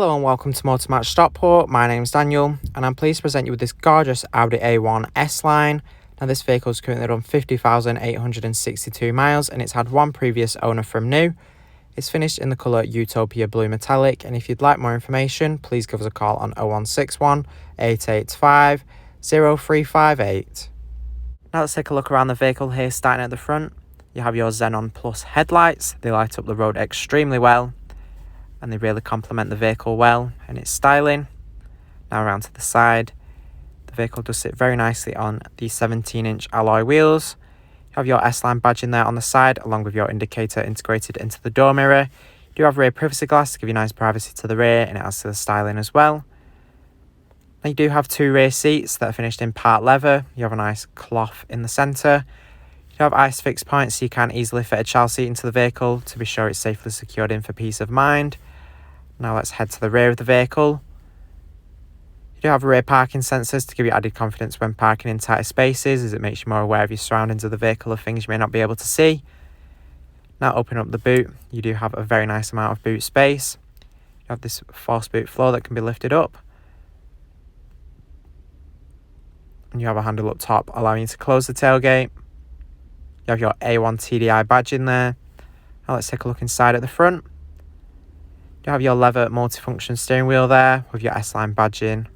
Hello and welcome to Motor Match Stockport. My name is Daniel and I'm pleased to present you with this gorgeous Audi A1 S Line. Now this vehicle is currently run 50,862 miles and it's had one previous owner from new. It's finished in the colour Utopia Blue Metallic, and if you'd like more information please give us a call on 0161 885 0358. Now let's take a look around the vehicle here. Starting at the front, you have your Xenon Plus headlights. They light up the road extremely well and they really complement the vehicle well and its styling. Now around to the side, the vehicle does sit very nicely on the 17-inch alloy wheels. You have your S-Line badge in there on the side along with your indicator integrated into the door mirror. You do have rear privacy glass to give you nice privacy to the rear, and it adds to the styling as well. Now you do have two rear seats that are finished in part leather. You have a nice cloth in the centre. You have ice fixed points so you can easily fit a child seat into the vehicle to be sure it's safely secured in for peace of mind. Now let's head to the rear of the vehicle. You do have rear parking sensors to give you added confidence when parking in tighter spaces, as it makes you more aware of your surroundings of the vehicle, of things you may not be able to see. Now opening up the boot, you do have a very nice amount of boot space. You have this force boot floor that can be lifted up. And you have a handle up top allowing you to close the tailgate. You have your A1 TDI badge in there. Now let's take a look inside at the front. You have your leather multifunction steering wheel there with your S-Line badge in.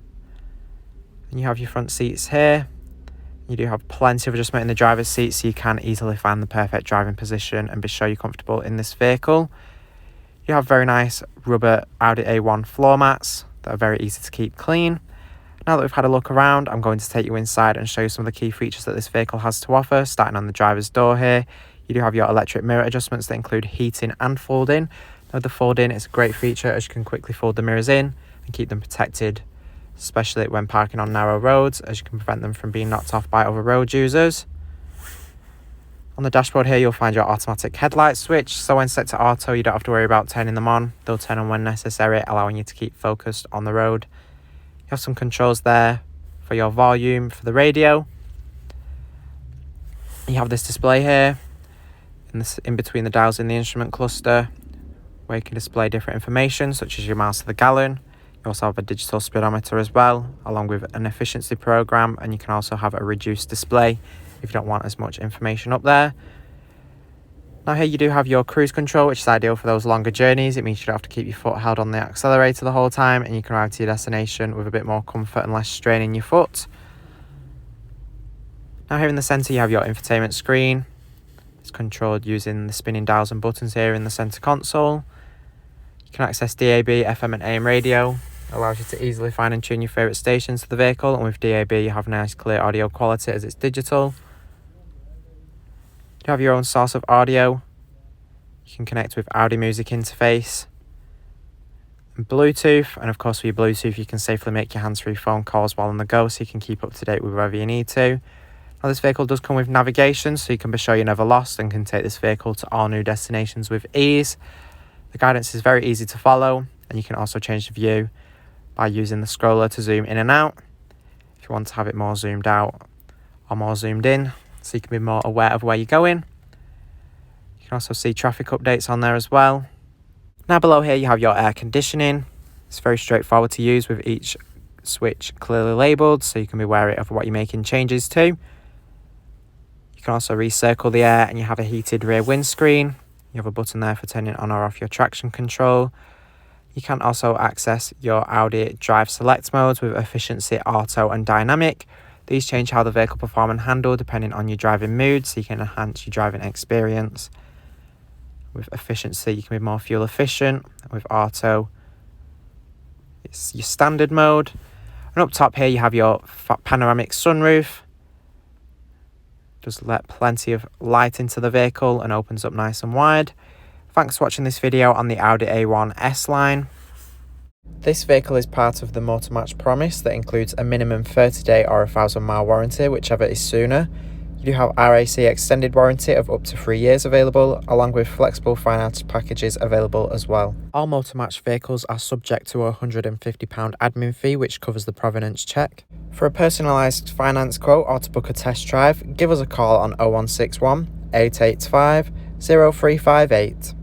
And you have your front seats here. You do have plenty of adjustment in the driver's seat so you can easily find the perfect driving position and be sure you're comfortable in this vehicle. You have very nice rubber Audi A1 floor mats that are very easy to keep clean. Now that we've had a look around, I'm going to take you inside and show you some of the key features that this vehicle has to offer. Starting on the driver's door here, you do have your electric mirror adjustments that include heating and folding. Now the fold-in is a great feature as you can quickly fold the mirrors in and keep them protected, especially when parking on narrow roads, as you can prevent them from being knocked off by other road users. On the dashboard here, you'll find your automatic headlight switch, so when set to auto, you don't have to worry about turning them on. They'll turn on when necessary, allowing you to keep focused on the road. You have some controls there for your volume for the radio. You have this display here in between the dials in the instrument cluster, where you can display different information such as your miles to the gallon. You also have a digital speedometer as well, along with an efficiency program, and you can also have a reduced display if you don't want as much information up there. Now here you do have your cruise control, which is ideal for those longer journeys. It means you don't have to keep your foot held on the accelerator the whole time, and you can arrive to your destination with a bit more comfort and less strain in your foot. Now here in the centre you have your infotainment screen. It's controlled using the spinning dials and buttons here in the centre console. You can access DAB, FM and AM radio. It allows you to easily find and tune your favourite stations to the vehicle, and with DAB you have nice clear audio quality as it's digital. You have your own source of audio. You can connect with Audi Music interface and Bluetooth, and of course with your Bluetooth you can safely make your hands-free phone calls while on the go, so you can keep up to date with wherever you need to. Now this vehicle does come with navigation, so you can be sure you're never lost and can take this vehicle to all new destinations with ease. The guidance is very easy to follow, and you can also change the view by using the scroller to zoom in and out if you want to have it more zoomed out or more zoomed in, so you can be more aware of where you're going. You can also see traffic updates on there as well. Now below here you have your air conditioning. It's very straightforward to use with each switch clearly labelled, so you can be wary of what you're making changes to. You can also recircle the air, and you have a heated rear windscreen. You have a button there for turning on or off your traction control. You can also access your Audi Drive Select modes with Efficiency, Auto and Dynamic. These change how the vehicle performs and handle depending on your driving mood, so you can enhance your driving experience. With Efficiency, you can be more fuel efficient. With Auto, it's your standard mode. And up top here you have your Panoramic Sunroof. Just let plenty of light into the vehicle and opens up nice and wide. Thanks for watching this video on the Audi A1 S Line. This vehicle is part of the Motor Match promise that includes a minimum 30-day or 1,000-mile warranty, whichever is sooner. You do have RAC extended warranty of up to 3 years available, along with flexible finance packages available as well. All Motor Match vehicles are subject to a £150 admin fee, which covers the provenance check. For a personalised finance quote or to book a test drive, give us a call on 0161 885 0358.